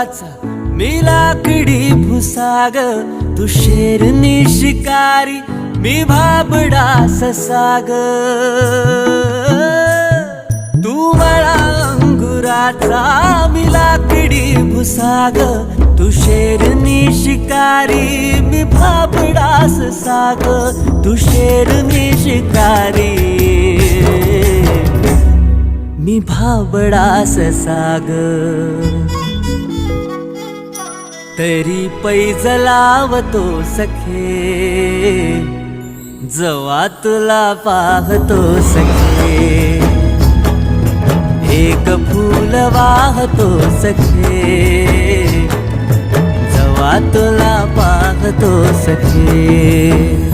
वनाचा मी लाकडी भुसाग, तू शेरनी शिकारी मी भाबडा ससाग. तू मला अंगुराचा मी लाकडी भुसाग, तू शेरनी शिकारी मी भाबडा ससाग. तू शेरनी शिकारी मी भाबडा ससाग. तरी पैज लावतो सखे, जवा तुला पाहतो सखे. एक फूल वाहतो सखे, जवा तुला पाहतो सखे.